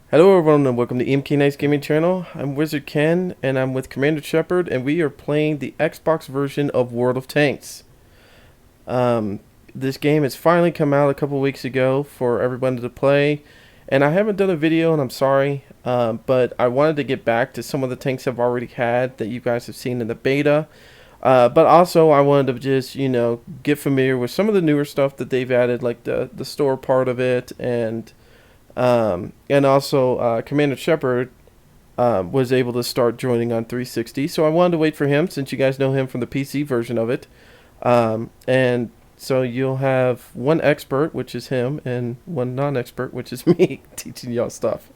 Hello everyone and welcome to EMK Nice Gaming Channel. I'm WizardKen and I'm with Commander Shepard and we are playing the Xbox version of World of Tanks. Um, this game has finally come out a couple weeks ago for everyone to play, and I haven't done a video and I'm sorry, but I wanted to get back to some of the tanks I've already had that you guys have seen in the beta. But also I wanted to just, get familiar with some of the newer stuff that they've added, like the store part of it, and also Commander Shepard was able to start joining on 360. So I wanted to wait for him since you guys know him from the PC version of it. And so you'll have one expert, which is him, and one non-expert, which is me, teaching y'all stuff.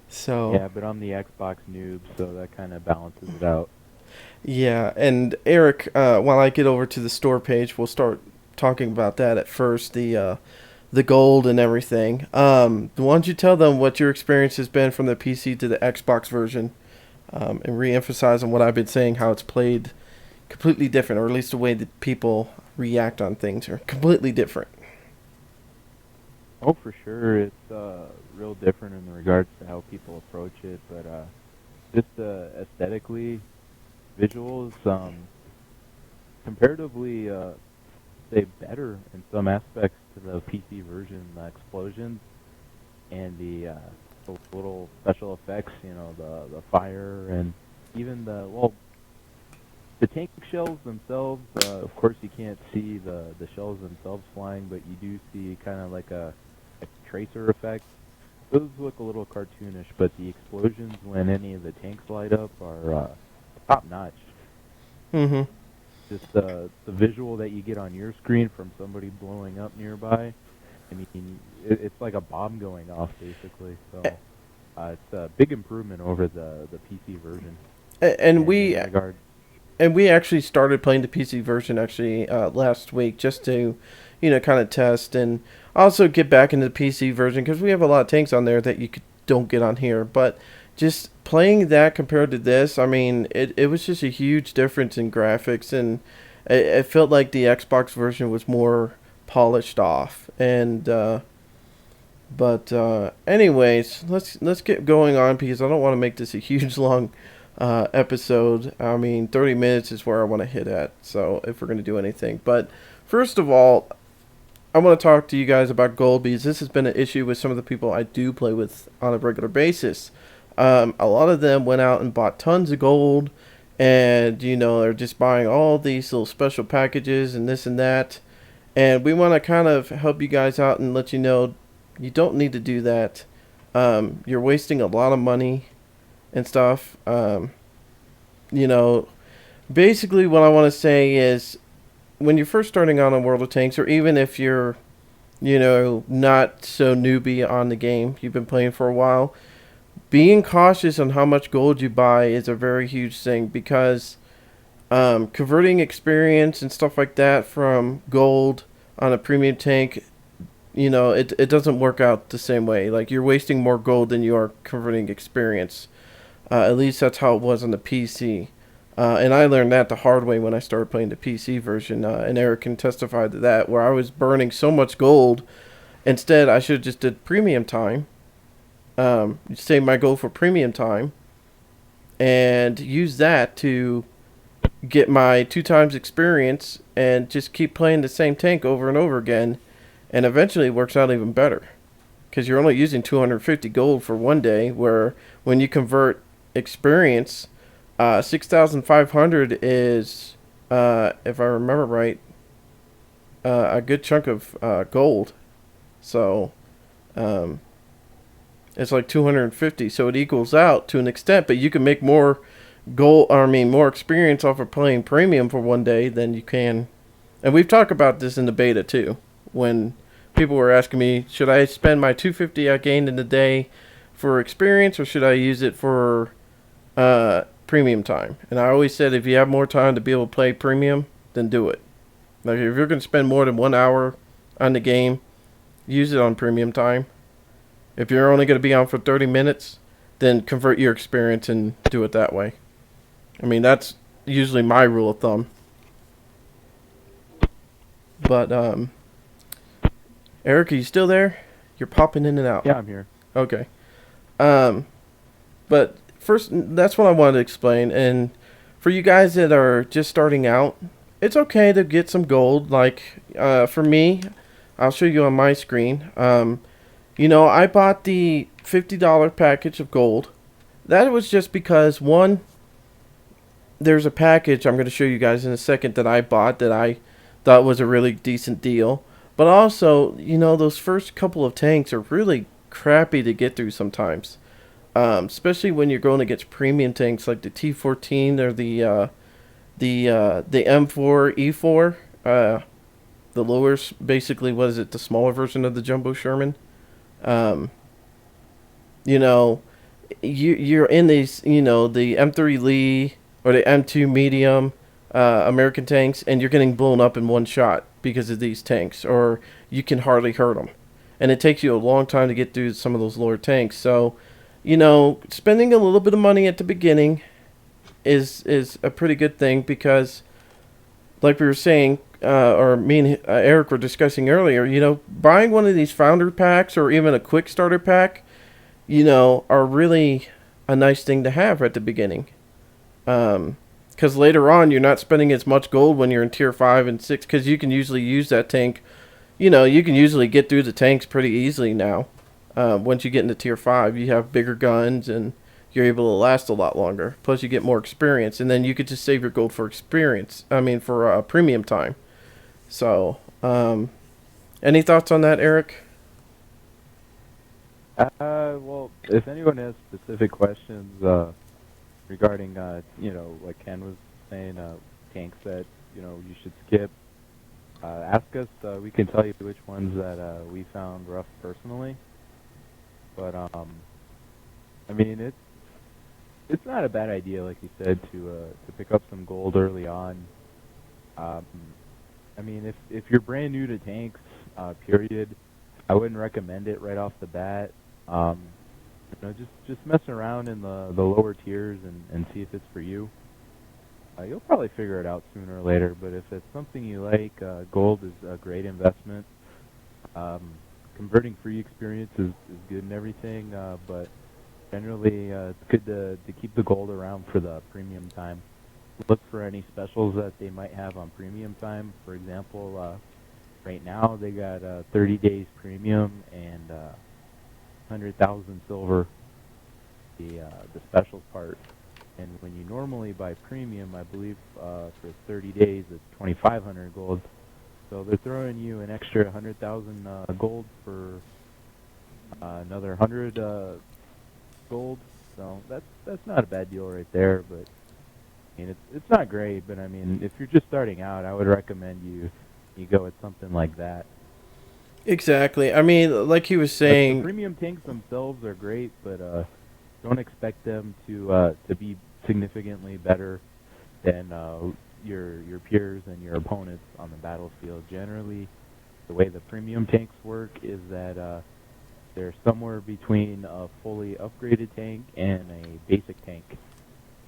So Yeah, but I'm the Xbox noob, so that kind of balances it out. yeah, and Eric, while I get over to the store page, we'll start talking about that at first. The gold and everything. Why don't you tell them what your experience has been from the PC to the Xbox version, and re-emphasize on what I've been saying, how it's played completely different, or at least the way that people react on things are completely different. Oh, for sure, it's real different in regards to how people approach it, but just aesthetically, visuals, comparatively, say better in some aspects to the PC version. The explosions and the little special effects, the fire and even the tank shells themselves. Of course, you can't see the shells themselves flying, but you do see kind of like a tracer effect. Those look a little cartoonish, but the explosions when any of the tanks light up are top notch. Mm-hmm. Just the visual that you get on your screen from somebody blowing up nearby. I mean, it's like a bomb going off, basically. So it's a big improvement over the PC version. And And in we that regard, and we actually started playing the PC version actually last week just to, kind of test and also get back into the PC version because we have a lot of tanks on there that don't get on here. But just playing that compared to this, I mean, it was just a huge difference in graphics, and it felt like the Xbox version was more polished off. And anyways, let's get going on because I don't want to make this a huge long episode. I mean, 30 minutes is where I want to hit at. So if we're gonna do anything, but first of all, I want to talk to you guys about gold because this has been an issue with some of the people I do play with on a regular basis. A lot of them went out and bought tons of gold, and they're just buying all these little special packages and this and that. And we want to kind of help you guys out and let you know you don't need to do that. You're wasting a lot of money and stuff. You know, Basically, what I want to say is when you're first starting out on World of Tanks, or even if you're, not so newbie on the game, you've been playing for a while, being cautious on how much gold you buy is a very huge thing because converting experience and stuff like that from gold on a premium tank, it doesn't work out the same way. Like, you're wasting more gold than you are converting experience. At least that's how it was on the PC. And I learned that the hard way when I started playing the PC version, and Eric can testify to that, where I was burning so much gold. Instead, I should have just did premium time, save my gold for premium time, and use that to get my 2 times experience and just keep playing the same tank over and over again. And eventually it works out even better because you're only using 250 gold for one day, where when you convert experience, 6,500 is, if I remember right, a good chunk of gold. So um, it's like 250. So it equals out to an extent, but you can make more gold, or I mean, more experience off of playing premium for one day than you can. And we've talked about this in the beta too, when people were asking me, should I spend my 250 I gained in the day for experience, or should I use it for premium time? And I always said, if you have more time to be able to play premium, then do it. Like, if you're going to spend more than 1 hour on the game, use it on premium time. If you're only going to be on for 30 minutes, then convert your experience and do it that way. I mean, that's usually my rule of thumb. But Eric, are you still there? You're popping in and out. yeah, I'm here. Okay. Um, but first, that's what I wanted to explain. And for you guys that are just starting out, it's okay to get some gold. Like, for me, I'll show you on my screen. I bought the $50 package of gold. That was just because, one, there's a package I'm going to show you guys in a second that I bought that I thought was a really decent deal. But also, those first couple of tanks are really crappy to get through sometimes. Especially when you're going against premium tanks like the T14 or the M4 E4. The lowers, basically, what is it? The smaller version of the Jumbo Sherman. Um, you know, you're in these, the M3 Lee or the M2 medium American tanks, and you're getting blown up in one shot because of these tanks, or you can hardly hurt them, and it takes you a long time to get through some of those lower tanks. So, spending a little bit of money at the beginning is a pretty good thing because, like we were saying, or me and Eric were discussing earlier, buying one of these founder packs or even a quick starter pack, are really a nice thing to have at the beginning. Because later on, you're not spending as much gold when you're in tier 5 and 6, because you can usually use that tank. You can usually get through the tanks pretty easily now. Once you get into tier 5, you have bigger guns and you're able to last a lot longer. Plus, you get more experience, and then you could just save your gold for experience. I mean, for premium time. So, any thoughts on that, Eric? Well, if anyone has specific questions regarding, like Ken was saying, tanks that you should skip, ask us. We can tell you which ones that we found rough personally. But I mean, it's not a bad idea, like you said, to pick up some gold early on. I mean, if you're brand new to tanks, period, I wouldn't recommend it right off the bat. Just mess around in the lower tiers and see if it's for you. You'll probably figure it out sooner or later, but if it's something you like, gold is a great investment. Converting free experience is good and everything, but generally it's good to keep the gold around for the premium time. Look for any specials that they might have on premium time. For example, right now they got 30 days premium and 100,000 silver, the specials part. And when you normally buy premium, I believe for 30 days it's 2,500 gold. So they're throwing you an extra 100,000 gold for another 100 gold. So that's not a bad deal right there. But I mean, it's not great. But I mean, if you're just starting out, I would recommend you go with something like that. Exactly. I mean, like he was saying, the premium tanks themselves are great, but don't expect them to be significantly better than your peers and your opponents on the battlefield. Generally, the way the premium tanks work is that they're somewhere between a fully upgraded tank and a basic tank.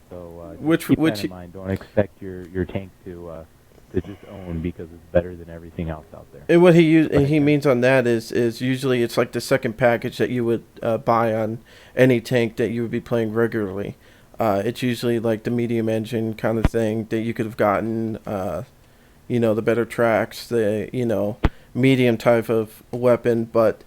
So keep that in mind. Don't expect your tank to just own because it's better than everything else out there. and what he means on that is usually it's like the second package that you would buy on any tank that you would be playing regularly. It's usually like the medium engine kind of thing that you could have gotten, the better tracks, the medium type of weapon. But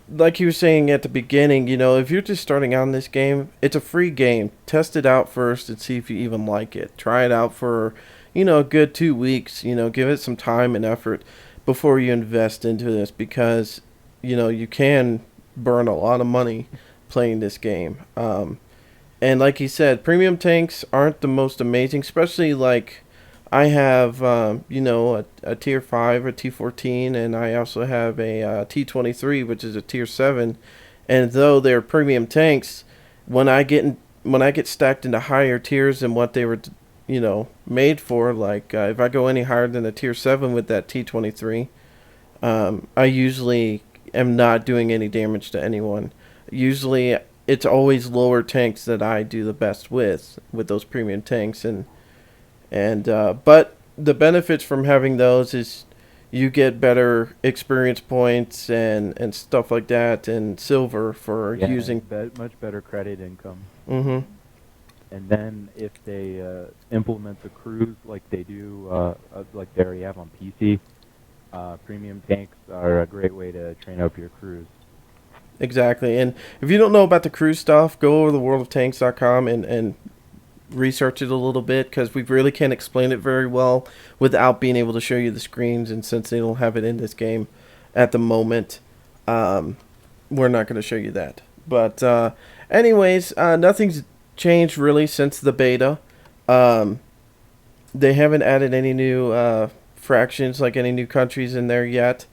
like he was saying at the beginning, if you're just starting out in this game, it's a free game. Test it out first and see if you even like it. Try it out for a good 2 weeks. Give it some time and effort before you invest into this, because you can burn a lot of money playing this game. And like he said, premium tanks aren't the most amazing, especially like I have, a tier 5, a T14, and I also have a T23, which is a tier 7. And though they're premium tanks, when I get stacked into higher tiers than what they were, made for, like if I go any higher than a tier 7 with that T23, I usually am not doing any damage to anyone. Usually it's always lower tanks that I do the best with those premium tanks, and but the benefits from having those is, you get better experience points and stuff like that, and silver for Yeah, using. much better credit income. Mm-hmm. And then if they implement the crews like they do, like they already have on PC, premium tanks are a great way to train up your crews. Exactly. And if you don't know about the crew stuff, go over to worldoftanks.com and research it a little bit, because we really can't explain it very well without being able to show you the screens. And since they don't have it in this game at the moment, um, we're not going to show you that. But anyways, nothing's changed really since the beta. Um, they haven't added any new fractions, like any new countries in there yet.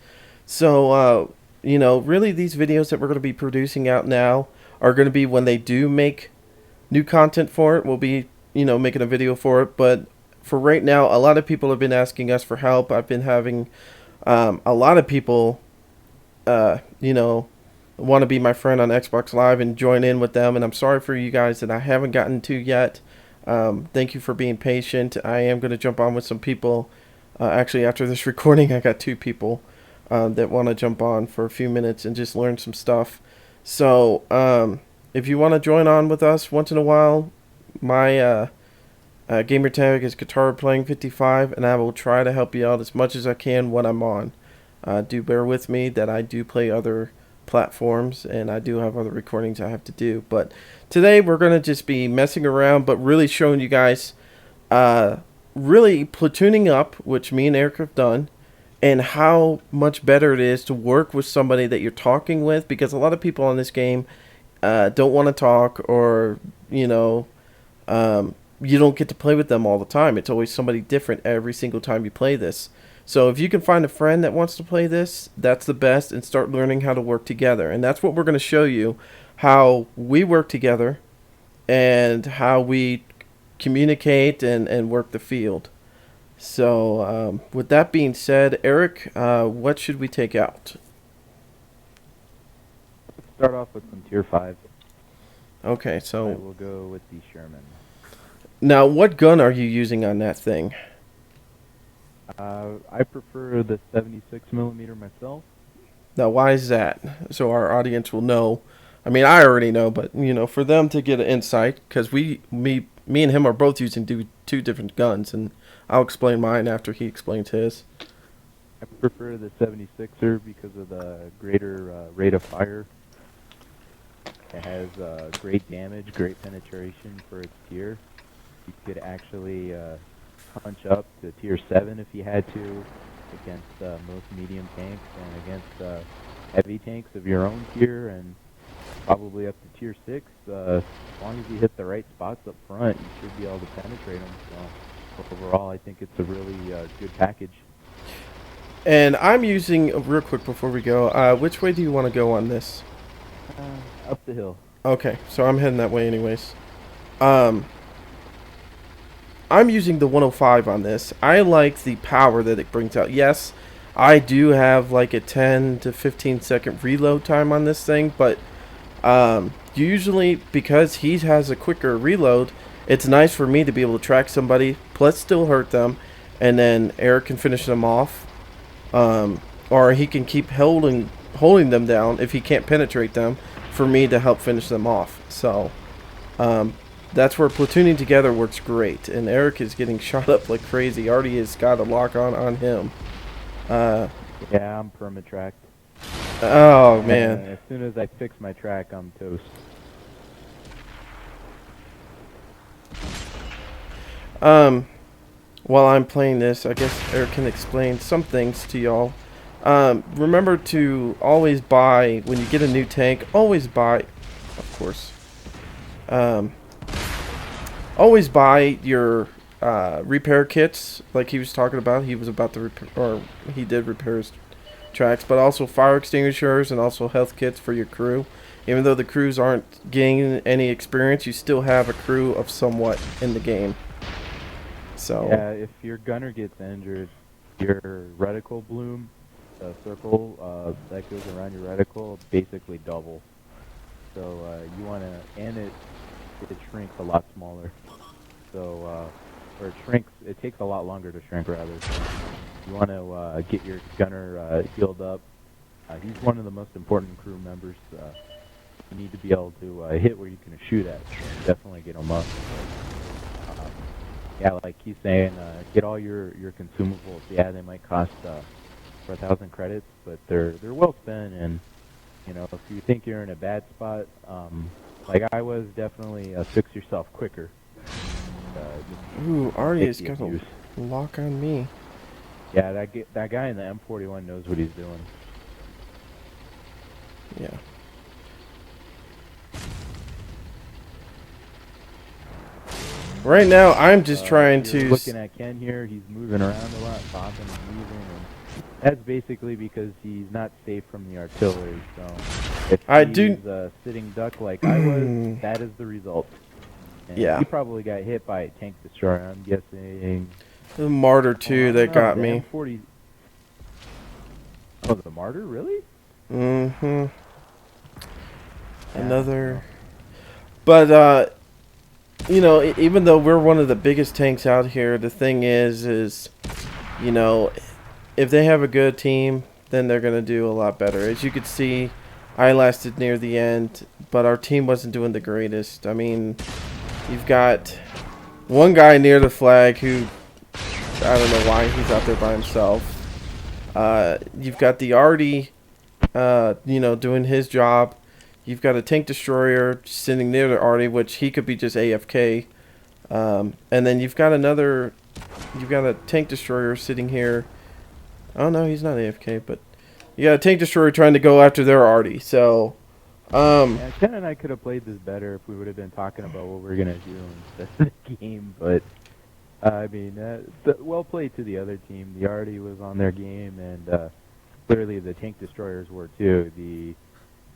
So, really these videos that we're going to be producing out now are going to be when they do make new content for it. We'll be, making a video for it. But for right now, a lot of people have been asking us for help. I've been having a lot of people, want to be my friend on Xbox Live and join in with them. And I'm sorry for you guys that I haven't gotten to yet. Thank you for being patient. I am going to jump on with some people. Actually, after this recording, I got 2 people that want to jump on for a few minutes and just learn some stuff. So, if you want to join on with us once in a while, my gamer tag is Guitar Playing 55, and I will try to help you out as much as I can when I'm on. Do bear with me that I do play other platforms and I do have other recordings I have to do. But today we're going to just be messing around, but really showing you guys really platooning up, which me and Eric have done, and how much better it is to work with somebody that you're talking with, because a lot of people on this game don't want to talk, or you don't get to play with them all the time. It's always somebody different every single time you play this. So if you can find a friend that wants to play this, that's the best, and start learning how to work together. And that's what we're going to show you, how we work together and how we communicate and work the field. So with that being said, Eric, what should we take out? Start off with some tier 5. Okay, so I will go with the Sherman. Now, what gun are you using on that thing? I prefer the 76mm myself. Now, why is that? So our audience will know. I mean, I already know, but for them to get an insight, because me and him are both using 2 different guns, and I'll explain mine after he explains his. I prefer the 76er because of the greater rate of fire. It has great damage, great penetration for its tier. You could actually punch up to tier 7 if you had to against most medium tanks and against heavy tanks of your own tier, and probably up to tier 6. As long as you hit the right spots up front, you should be able to penetrate them. So overall, I think it's a really good package. And I'm using, real quick before we go, which way do you want to go on this? Up the hill. Okay, so I'm heading that way anyways. I'm using the 105 on this. I like the power that it brings out. Yes, I do have like a 10 to 15 second reload time on this thing, but usually because he has a quicker reload, it's nice for me to be able to track somebody, plus still hurt them, and then Eric can finish them off. Or he can keep holding them down if he can't penetrate them, for me to help finish them off. So that's where platooning together works great. And Eric is getting shot up like crazy. Already has got a lock on him. Yeah, I'm perma-tracked. Oh, man. As soon as I fix my track, I'm toast. While I'm playing this, I guess Eric can explain some things to y'all. Remember to always buy, when you get a new tank, always buy, of course, always buy your repair kits, like he was talking about. He was about to repair, or he did repair his tracks, but also fire extinguishers and also health kits for your crew. Even though the crews aren't gaining any experience, you still have a crew of somewhat in the game. So yeah, if your gunner gets injured, your reticle bloom, the circle that goes around your reticle, basically double. So you want to, and it shrinks a lot smaller. So or it shrinks. It takes a lot longer to shrink, rather. So You want to get your gunner healed up. He's one of the most important crew members. You need to be able to hit where you can shoot at. So definitely get him up. Um, yeah, like he's saying, get all your consumables. Yeah, they might cost 4,000 credits, but they're well spent. And you know, if you think you're in a bad spot, like I was, definitely fix yourself quicker. Ooh, Artie has Safety got a abuse. lock on me. Yeah, that guy in the M41 knows what he's doing. Yeah. Right now, I'm just trying You're to. looking at Ken here. He's moving around a lot, bobbing and weaving, and that's basically because he's not safe from the artillery. So if I he's do. sitting duck like I was, that is the result. And Yeah. he probably got hit by a tank destroyer. I'm guessing. The Martyr Oh, I 2 don't that know, got the me. M40. Oh, the Martyr, really? Mm-hmm. Yeah, Another. But, you know, even though we're one of the biggest tanks out here, the thing is, you know, if they have a good team, then they're going to do a lot better. As you could see, I lasted near the end, but our team wasn't doing the greatest. I mean, you've got one guy near the flag who, I don't know why he's out there by himself. You've got the Artie, you know, doing his job. You've got a tank destroyer sitting near the Artie, which he could be just AFK. And then you've got a tank destroyer sitting here. Oh no, he's not AFK, but you got a tank destroyer trying to go after their Artie. So, yeah, Ken and I could have played this better if we would have been talking about what we're gonna do instead of the game. But I mean, well played to the other team. The Artie was on their game, and clearly the tank destroyers were too. The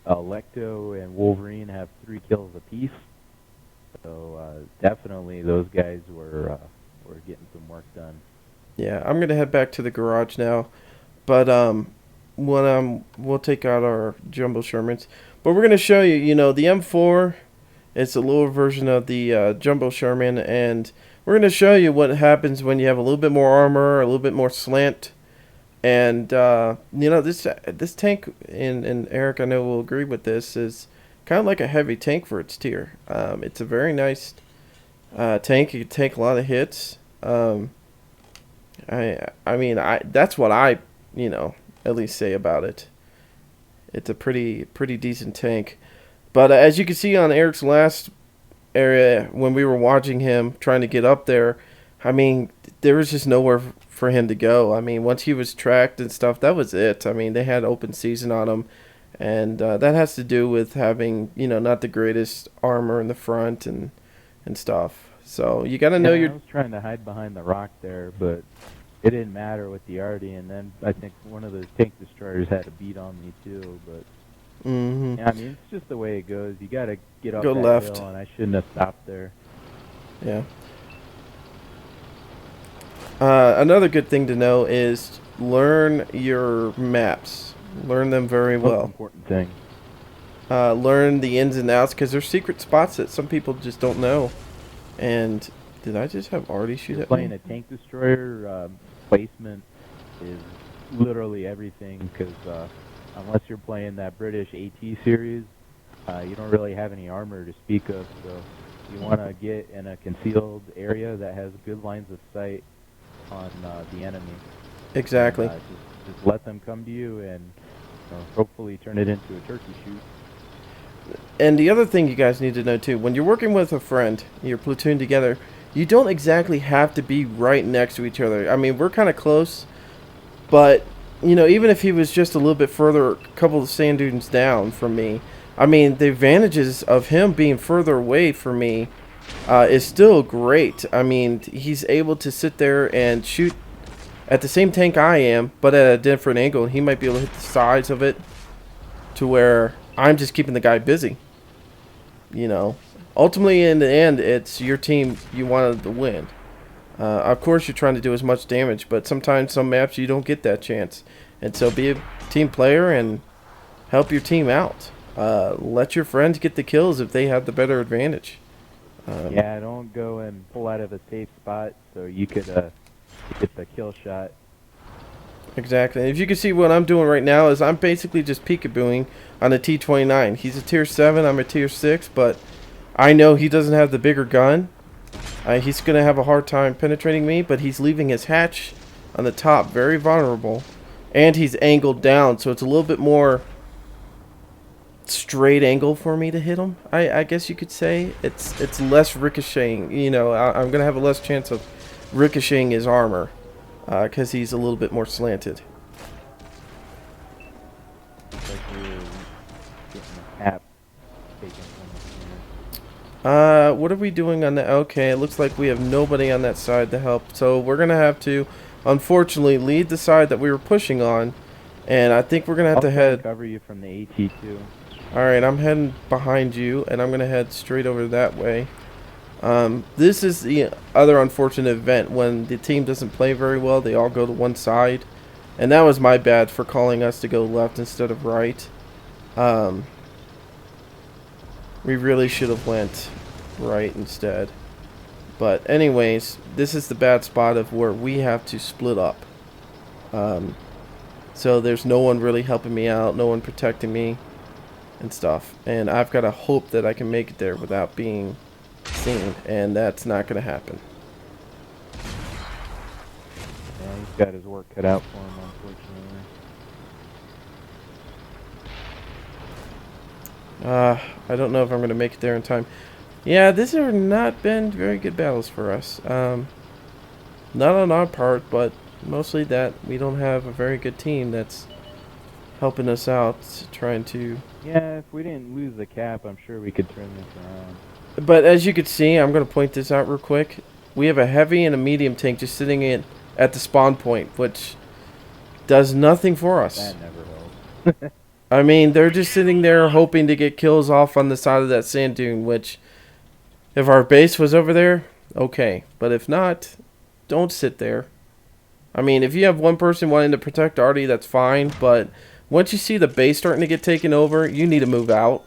Electo and Wolverine have 3 kills apiece, so definitely those guys were getting some work done. yeah, I'm gonna head back to the garage now. But when we'll take out our jumbo Shermans. But we're gonna show you, you know, the M4. It's a lower version of the jumbo Sherman, and we're gonna show you what happens when you have a little bit more armor, a little bit more slant. And you know, this tank, and Eric, I know will agree with this, is kind of like a heavy tank for its tier. It's a very nice tank. It can take a lot of hits. I mean, that's what I, you know, at least say about it. It's a pretty decent tank. But as you can see on Eric's last area, when we were watching him trying to get up there, I mean, there was just nowhere for him to go. I mean, once he was tracked and stuff, that was it. I mean, they had open season on him, and that has to do with having, you know, not the greatest armor in the front and stuff. So you got to know Yeah, your. I was trying to hide behind the rock there, but it didn't matter with the Artie. And then I think one of those tank destroyers had a beat on me too. But Mm-hmm. yeah, I mean, it's just the way it goes. You got to get up Go that left. hill, and I shouldn't have stopped there. Yeah. Another good thing to know is learn your maps. Learn them very Most well. important thing. Learn the ins and outs, because there's secret spots that some people just don't know. And did I just have Artie shoot You're at playing me? a tank destroyer, placement is literally everything, because unless you're playing that British AT series, you don't really have any armor to speak of. So you want to get in a concealed area that has good lines of sight on the enemy. Exactly. And, just let them come to you, and hopefully turn it into a turkey shoot. And the other thing you guys need to know too, when you're working with a friend, you're platoon together, you don't exactly have to be right next to each other. I mean, we're kind of close, but you know, even if he was just a little bit further, a couple of sand dunes down from me, I mean, the advantages of him being further away from me is still great. I mean, he's able to sit there and shoot at the same tank I am, but at a different angle. He might be able to hit the sides of it to where I'm just keeping the guy busy. You know, ultimately in the end, it's your team. You wanted to win. Of course, you're trying to do as much damage, but sometimes some maps you don't get that chance. And so be a team player and help your team out. Let your friends get the kills if they have the better advantage. Yeah, don't go and pull out of a safe spot so you could get the kill shot. Exactly. And if you can see what I'm doing right now is I'm basically just peekabooing on a T-29. He's a tier 7, I'm a tier 6, but I know he doesn't have the bigger gun. He's going to have a hard time penetrating me, but he's leaving his hatch on the top very vulnerable. And he's angled down, so it's a little bit more straight angle for me to hit him. I guess you could say. It's less ricocheting. You know, I'm going to have a less chance of ricocheting his armor because he's a little bit more slanted. Like you're getting a cap taken from What are we doing on that? Okay, it looks like we have nobody on that side to help. So we're going to have to, unfortunately, lead the side that we were pushing on. And I think we're going to have to head... cover you from the AT2. Alright, I'm heading behind you, and I'm going to head straight over that way. This is the other unfortunate event. When the team doesn't play very well, they all go to one side. And that was my bad for calling us to go left instead of right. We really should have went right instead. But anyways, this is the bad spot of where we have to split up. So there's no one really helping me out, no one protecting me and stuff. And I've got to hope that I can make it there without being seen, and that's not going to happen. Yeah, he's got his work cut out for him, unfortunately. I don't know if I'm going to make it there in time. Yeah, these have not been very good battles for us. Not on our part, but mostly that we don't have a very good team that's helping us out, trying to... Yeah, if we didn't lose the cap, I'm sure we could turn this around. But as you can see, I'm going to point this out real quick. We have a heavy and a medium tank just sitting at the spawn point, which does nothing for us. That never helps. I mean, they're just sitting there hoping to get kills off on the side of that sand dune, which, if our base was over there, okay. But if not, don't sit there. I mean, if you have one person wanting to protect Artie, that's fine. But once you see the base starting to get taken over, you need to move out.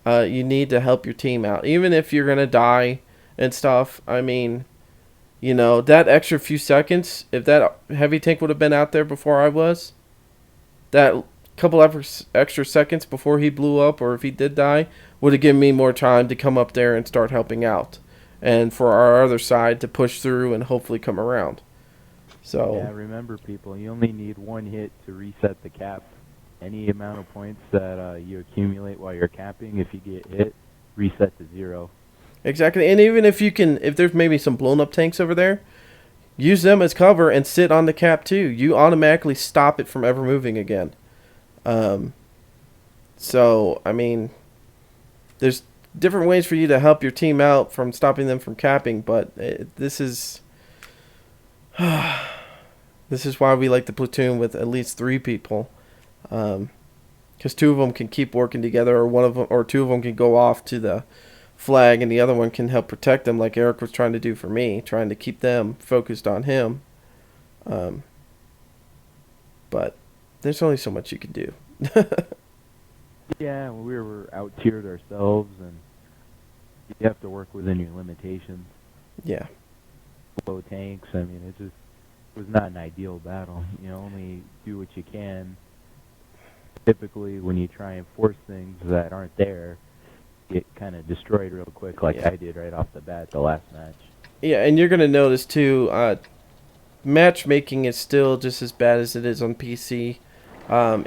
You need to help your team out. Even if you're going to die and stuff, I mean, you know, that extra few seconds, if that heavy tank would have been out there before I was, that couple extra seconds before he blew up, or if he did die, would have given me more time to come up there and start helping out. And for our other side to push through and hopefully come around. So yeah, remember people, you only need one hit to reset the cap. Any amount of points that you accumulate while you're capping, if you get hit, reset to 0. Exactly, and even if you can, if there's maybe some blown up tanks over there, use them as cover and sit on the cap too. You automatically stop it from ever moving again. So, I mean, there's different ways for you to help your team out from stopping them from capping, but this is this is why we like the platoon with at least 3 people. Because 2 of them can keep working together, or 1 of them, or 2 of them can go off to the flag, and the other one can help protect them, like Eric was trying to do for me, trying to keep them focused on him. But there's only so much you can do. Yeah, we were out-tiered ourselves, and you have to work within your limitations. Yeah. Low tanks, I mean, it was not an ideal battle. You know, only do what you can. Typically, when you try and force things that aren't there, get kind of destroyed real quick, like I did right off the bat the last match. Yeah, and you're going to notice, too, matchmaking is still just as bad as it is on PC. Are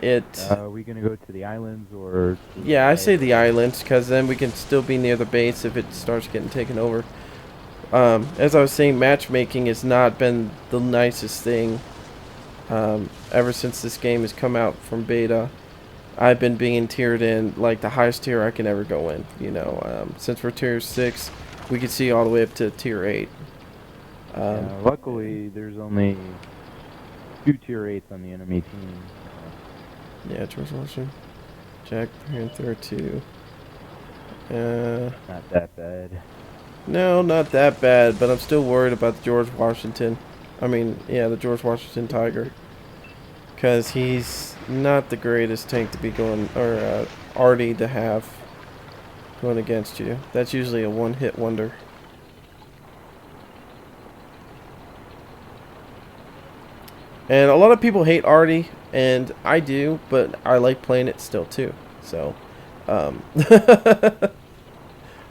we going to go to the islands or... Yeah, I say the islands, because then we can still be near the base if it starts getting taken over. As I was saying, matchmaking has not been the nicest thing ever since this game has come out from beta. I've been being tiered in, like, the highest tier I can ever go in, you know. Since we're tier 6, we can see all the way up to tier 8. Luckily, there's only 2 tier 8s on the enemy team. Yeah, George Washington. Jack Panther 2. Not that bad. No, not that bad, but I'm still worried about the George Washington. I mean, yeah, the George Washington Tiger. Because he's not the greatest tank to be going, or Artie to have going against you. That's usually a one-hit wonder. And a lot of people hate Artie, and I do, but I like playing it still too. So, I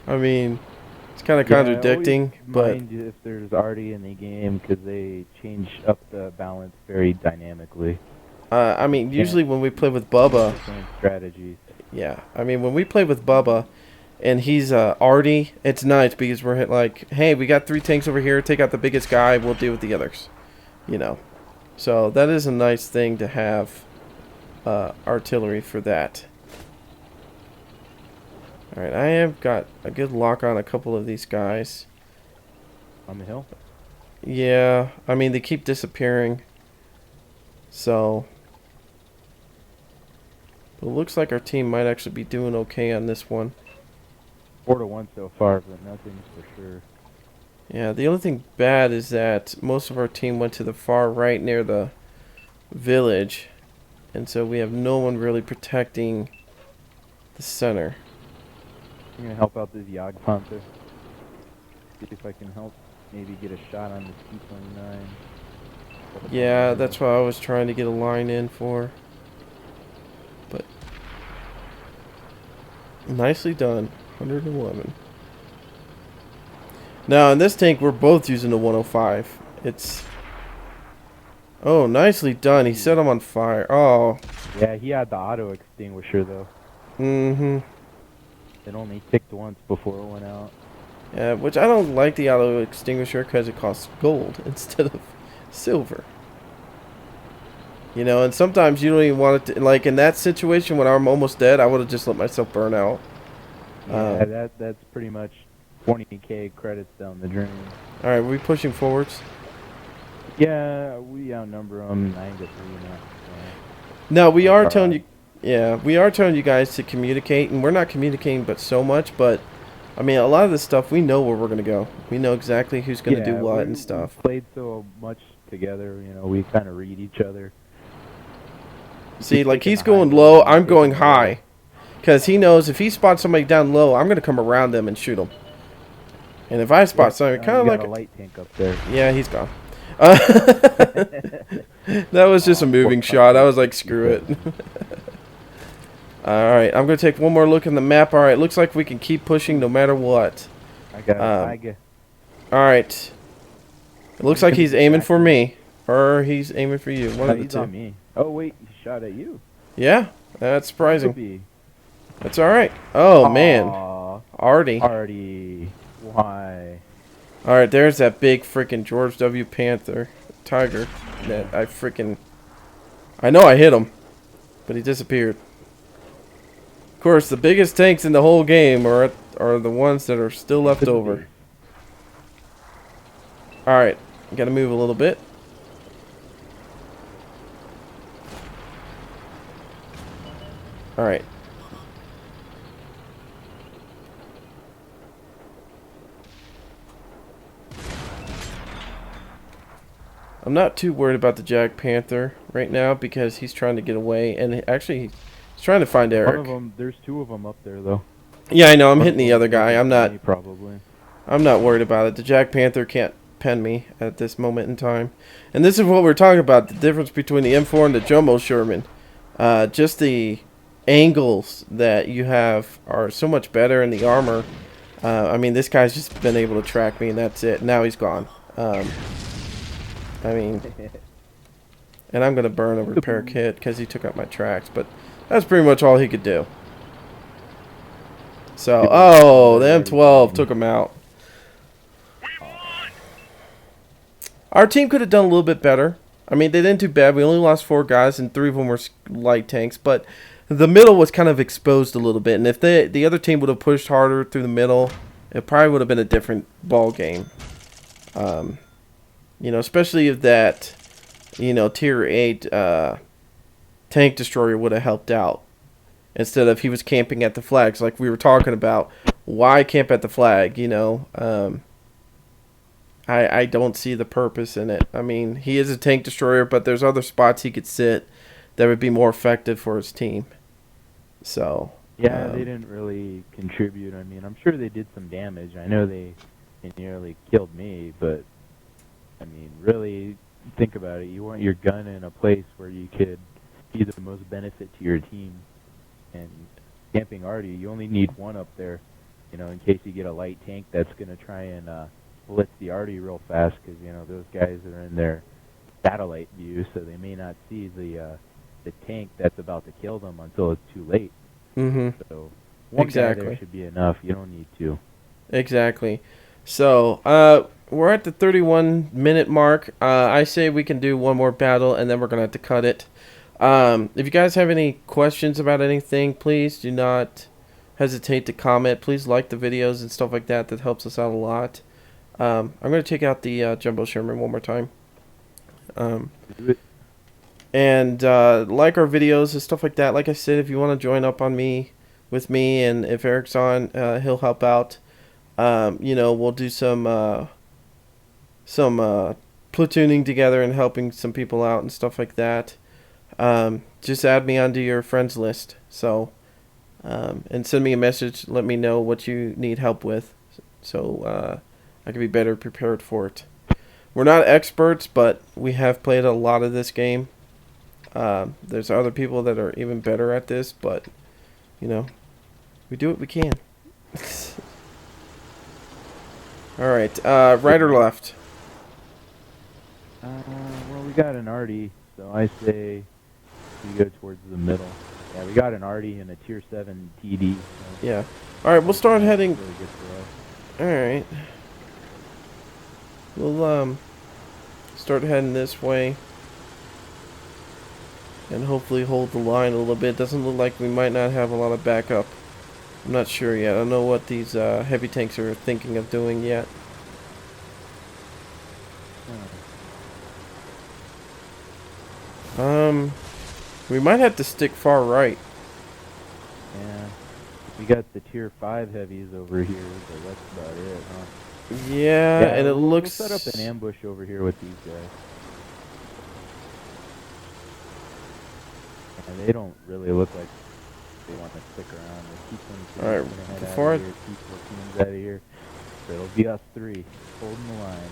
mean, it's kind of Yeah, I always contradicting, but mind if there's already in the game because they change up the balance very dynamically. I mean, Can't usually when we play with use Bubba, the same strategies. yeah, I mean, when we play with Bubba, and he's Artie, it's nice because we're like, hey, we got 3 tanks over here. Take out the biggest guy. We'll deal with the others. You know, so that is a nice thing to have artillery for that. All right, I have got a good lock on a couple of these guys. On the hill? Yeah, I mean they keep disappearing. So, but it looks like our team might actually be doing okay on this one. 4-1 so far, but nothing's for sure. Yeah, the only thing bad is that most of our team went to the far right near the village, and so we have no one really protecting the center. I'm gonna help out this Yog Panther. See if I can help maybe get a shot on this T-29. Yeah, that's what I was trying to get a line in for. But nicely done. 111. Now, in this tank, we're both using the 105. It's... Oh, nicely done. He set him on fire. Oh. Yeah, he had the auto extinguisher though. Mm-hmm. It only ticked once before it went out. Yeah, which I don't like the auto extinguisher because it costs gold instead of silver. You know, and sometimes you don't even want it to... Like, in that situation when I'm almost dead, I would have just let myself burn out. Yeah, that's pretty much 20k credits down the drain. Alright, are we pushing forwards? Yeah, we outnumber them 9-3 now. No, we are telling you... Yeah, we are telling you guys to communicate, and we're not communicating but so much, but... I mean, a lot of this stuff, we know where we're going to go. We know exactly who's going to do what and stuff. We played so much together, you know, we kind of read each other. See, like, he's going low, I'm going high. Because he knows if he spots somebody down low, I'm going to come around them and shoot them. And if I spot somebody, kind of like... a light tank up there. Yeah, he's gone. That was just a moving shot. I was like, screw it. Alright, I'm going to take one more look in the map. Alright, looks like we can keep pushing no matter what. I got it. Alright. It looks like he's aiming for me. Or he's aiming for you. One of the he's two. on me. Oh, wait, he shot at you. Yeah, that's surprising. Could be. That's alright. Oh, man. Artie. Why? Alright, there's that big freaking George W. Panther. Tiger. That I freaking... I know I hit him. But he disappeared. Of course, the biggest tanks in the whole game are the ones that are still left over. Alright, gotta move a little bit. Alright. I'm not too worried about the Jack Panther right now because he's trying to get away, and actually he's trying to find Eric. One of them, there's 2 of them up there though. Yeah, I know. I'm hitting the other guy. I'm not worried about it. The Jack Panther can't pen me at this moment in time. And this is what we're talking about, the difference between the M4 and the Jumbo Sherman. Just the angles that you have are so much better in the armor. I mean, this guy's just been able to track me, and that's it. Now he's gone. I mean, and I'm going to burn a repair kit because he took out my tracks, but that's pretty much all he could do. So, oh, the M12 took him out. Our team could have done a little bit better. I mean, they didn't do bad. We only lost 4 guys, and 3 of them were light tanks, but the middle was kind of exposed a little bit, and if the other team would have pushed harder through the middle, it probably would have been a different ball game. You know, especially if that, you know, tier 8 tank destroyer would have helped out. Instead of he was camping at the flags like we were talking about. Why camp at the flag, you know? I don't see the purpose in it. I mean, he is a tank destroyer, but there's other spots he could sit that would be more effective for his team. So... Yeah, they didn't really contribute. I mean, I'm sure they did some damage. I know they nearly killed me, but... I mean, really, think about it. You want your gun in a place where you could be the most benefit to your team. And camping arty, you only need one up there, you know, in case you get a light tank that's going to try and blitz the arty real fast, because, you know, those guys are in their satellite view, so they may not see the tank that's about to kill them until it's too late. Mm-hmm. So one guy Exactly. there should be enough. You don't need two. Exactly. So, we're at the 31-minute mark. I say we can do one more battle, and then we're going to have to cut it. If you guys have any questions about anything, please do not hesitate to comment. Please like the videos and stuff like that. That helps us out a lot. I'm going to take out the Jumbo Sherman one more time. Do it. And like our videos and stuff like that. Like I said, if you want to join up on me, with me, and if Eric's on, he'll help out. You know, we'll do some platooning together and helping some people out and stuff like that. Just add me onto your friends list. So, and send me a message. Let me know what you need help with, so I can be better prepared for it. We're not experts, but we have played a lot of this game. There's other people that are even better at this, but you know, we do what we can. All right, right or left? Well, we got an arty, so I say we go towards the middle. Yeah, we got an arty and a tier 7 TD. So Yeah. All right, we'll start heading. really good for us. All right. We'll start heading this way, and hopefully hold the line a little bit. Doesn't look like we might not have a lot of backup. I'm not sure yet. I don't know what these heavy tanks are thinking of doing yet. We might have to stick far right. Yeah, we got the tier 5 heavies over here, but that's about it, huh? Yeah, and it we'll looks. set up an ambush over here with these guys. And they don't really look like they want to stick around. The T-22 All right, is gonna head before out of here, T-14's out of here. So it'll be us three holding the line.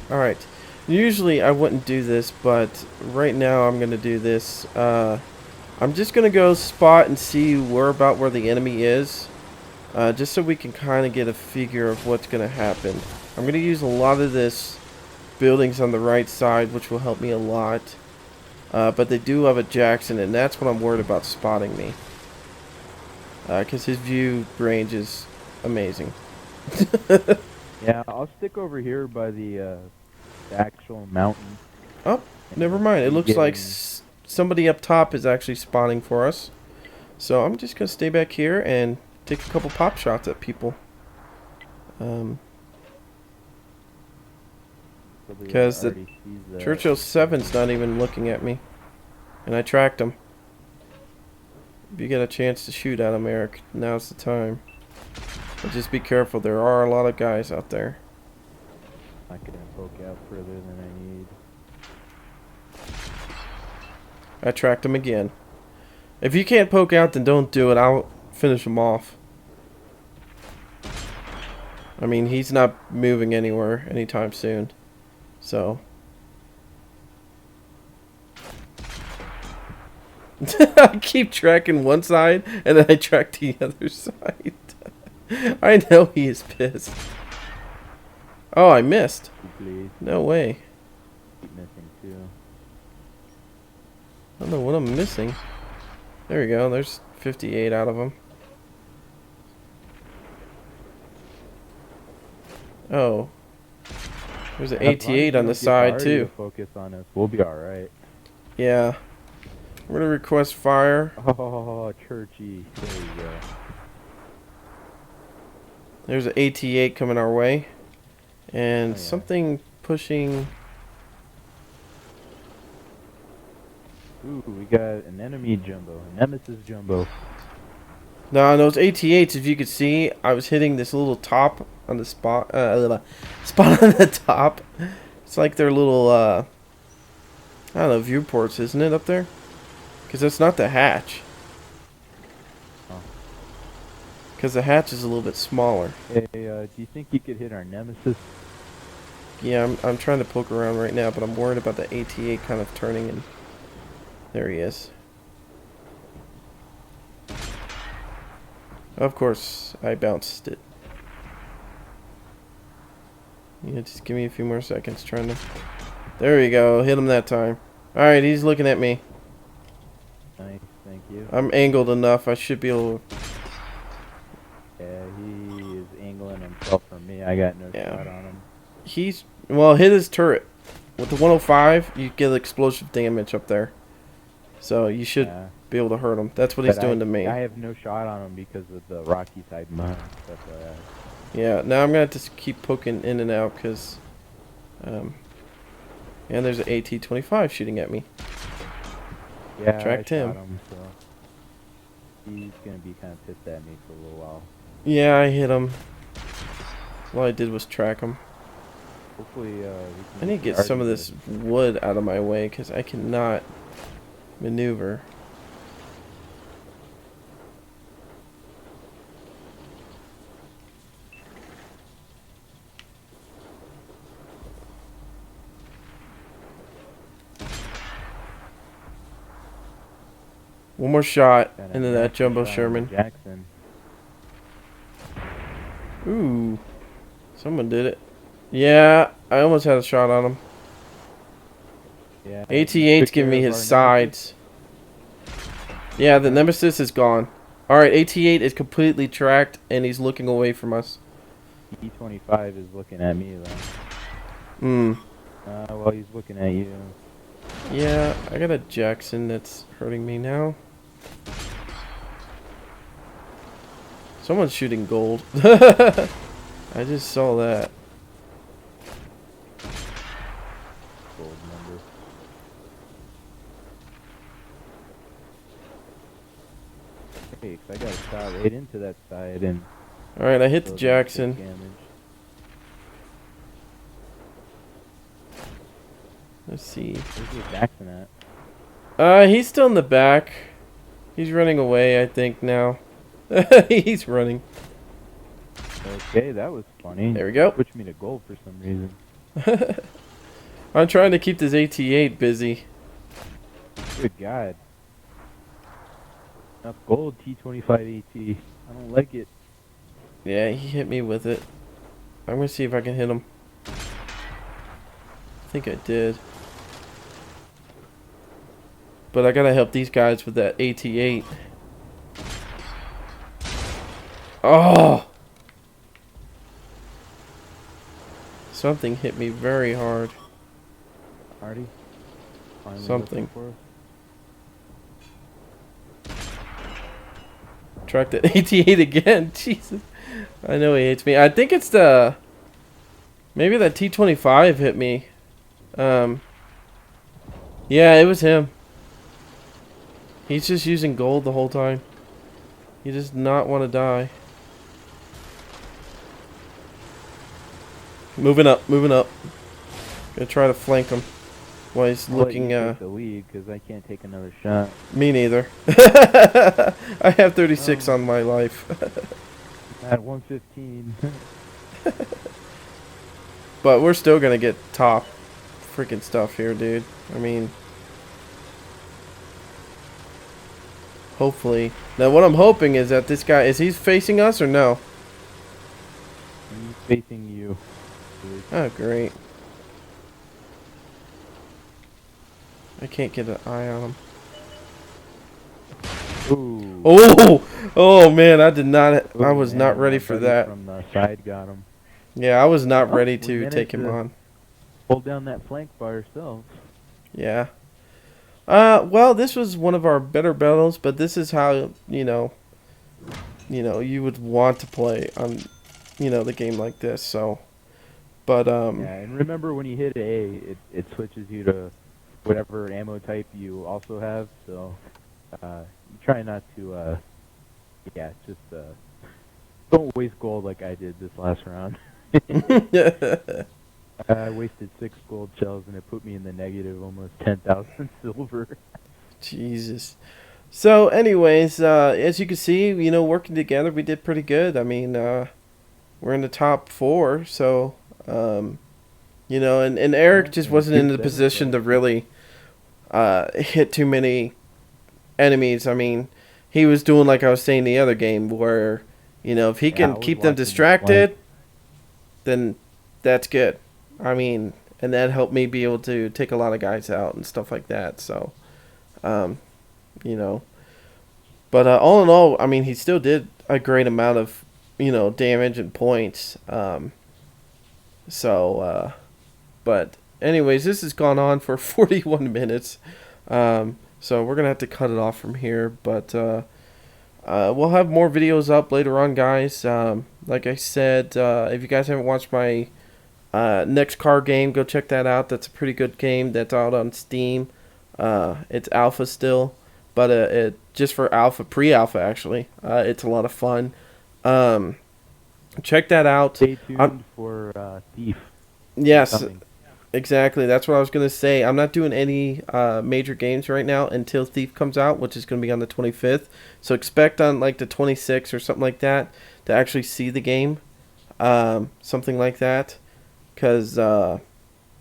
All right. Usually I wouldn't do this, but right now I'm gonna do this. I'm just gonna go spot and see where the enemy is, just so we can kind of get a figure of what's gonna happen. I'm gonna use a lot of this buildings on the right side, which will help me a lot. But they do have a Jackson, and that's what I'm worried about spotting me, because his view range is amazing. Yeah, I'll stick over here by the actual mountain. Oh, never mind. It looks like somebody up top is actually spawning for us. So I'm just going to stay back here and take a couple pop shots at people. Because the Churchill 7's not even looking at me. And I tracked him. If you get a chance to shoot at him, Eric, now's the time. But just be careful. There are a lot of guys out there. I'm not going to poke out further than I need. I tracked him again. If you can't poke out, then don't do it. I'll finish him off. I mean, he's not moving anywhere anytime soon. So. I keep tracking one side, and then I track the other side. I know he is pissed. Oh, I missed. Please. No way. Keep missing too. I don't know what I'm missing. There we go. There's 58 out of them. Oh. There's an 88 on the side too. Focus on us. We'll be all right. Yeah. We're gonna request fire. Oh, Churchy. There you go. There's an 88 coming our way. And something pushing. Ooh, we got an enemy jumbo. A nemesis jumbo. No, those 88s, if you could see, I was hitting this little top on the spot. Spot on the top. It's like their little, I don't know, viewports, isn't it, up there? Because it's not the hatch. Because the hatch is a little bit smaller. Hey, do you think you could hit our nemesis? Yeah, I'm trying to poke around right now, but I'm worried about the AT-8 kind of turning and there he is. Of course, I bounced it. Yeah, just give me a few more seconds trying to... There we go, hit him that time. Alright, he's looking at me. Nice, thank you. I'm angled enough, I should be able to... Yeah, he is angling himself from me. I got no Yeah. shot on him. He's... Well, hit his turret. With the 105, you get explosive damage up there. So you should be able to hurt him. That's what he's doing to me. I have no shot on him because of the rocky side mine. Yeah, now I'm going to have to keep poking in and out because... and there's an AT-25 shooting at me. Yeah, Tracked him. Shot him, so he's going to be kind of pissed at me for a little while. Yeah, I hit him. All I did was track him. Hopefully, we can I need to get some of this wood out of my way because I cannot maneuver. One more shot into that jumbo Sherman. Jackson. Ooh, someone did it. Yeah, I almost had a shot on him. Yeah. AT-8's giving me his sides. Yeah, the Nemesis is gone. Alright, AT-8 is completely tracked and he's looking away from us. E25 is looking at me though. Well, he's looking at you. Yeah, I got a Jackson that's hurting me now. Someone's shooting gold. I just saw that. Gold number. Hey, 'cause I got a shot right into that side and... Alright, I hit the Jackson. Let's see. Where's the Jackson at? He's still in the back. He's running away, I think, now. He's running. Okay, that was funny. There we go. Switched me to gold for some reason. I'm trying to keep this AT-8 busy. Good God. Enough gold T25 AT. I don't like it. Yeah, he hit me with it. I'm gonna see if I can hit him. I think I did. But I gotta help these guys with that AT-8. Oh! Something hit me very hard. Artie? Finally Something. for us? Tracked that AT-8 again. Jesus. I know he hates me. I think it's the... Maybe that T-25 hit me. Yeah, it was him. He's just using gold the whole time. He does not want to die. Moving up, moving up. Gonna try to flank him while he's looking. Take the lead because I can't take another shot. Me neither. I have 36 on my life. At 115. But we're still gonna get top freaking stuff here, dude. I mean, hopefully. Now, what I'm hoping is that this guy is he facing us or no? He's facing you. Oh, great. I can't get an eye on him. Ooh. Oh, oh man, I did not. Ooh, I was man, not ready my for buddy that. From the side got him. Yeah, I was not Oh, ready we to managed take him to on. Hold down that flank by ourselves. Yeah. Well, this was one of our better battles, but this is how you would want to play on, the game like this. So, but Yeah, and remember when you hit A, it switches you to whatever ammo type you also have. So, try not to, don't waste gold like I did this last round. I wasted 6 gold shells and it put me in the negative, almost 10,000 silver. Jesus. So, anyways, as you can see, working together, we did pretty good. I mean, we're in the top 4, so, You know, and Eric just Yeah, wasn't in the better, position but to really hit too many enemies. I mean, he was doing like I was saying the other game, where you know if he yeah, I can was keep them watching the flank. distracted, then that's good. I mean, and that helped me be able to take a lot of guys out and stuff like that. So, um, you know, but all in all, I mean, he still did a great amount of damage and points. So, but anyways, this has gone on for 41 minutes. So we're gonna have to cut it off from here, but we'll have more videos up later on, guys. Like I said, if you guys haven't watched my next car game, go check that out. That's a pretty good game. That's out on Steam. It's alpha still, but it just for pre-alpha actually. It's a lot of fun. Check that out. Stay tuned for Thief. Yes, Coming. exactly. That's what I was gonna say. I'm not doing any major games right now until Thief comes out, which is gonna be on the 25th. So expect on like the 26th or something like that to actually see the game, something like that, because or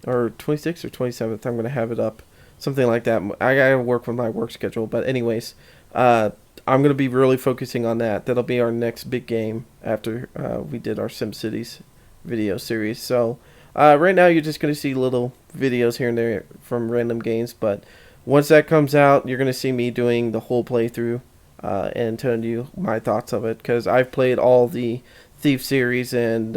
26th or 27th. I'm gonna have it up, something like that. I gotta work with my work schedule, but anyways, I'm gonna be really focusing on that. That'll be our next big game after we did our SimCities video series. So. Right now, you're just going to see little videos here and there from random games, but once that comes out, you're going to see me doing the whole playthrough and telling you my thoughts of it, because I've played all the Thief series, and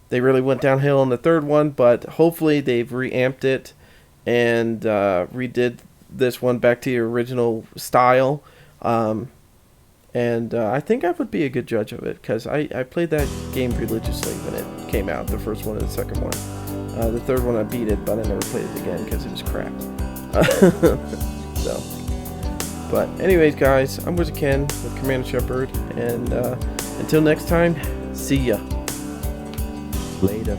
they really went downhill in the third one, but hopefully they've reamped it and redid this one back to the original style. And I think I would be a good judge of it, because I played that game religiously when it came out, the first one and the second one. The third one I beat it, but I never played it again because it was crap. So, but anyways, guys, I'm WizardKen with Commander Shepard, and until next time, see ya. Later.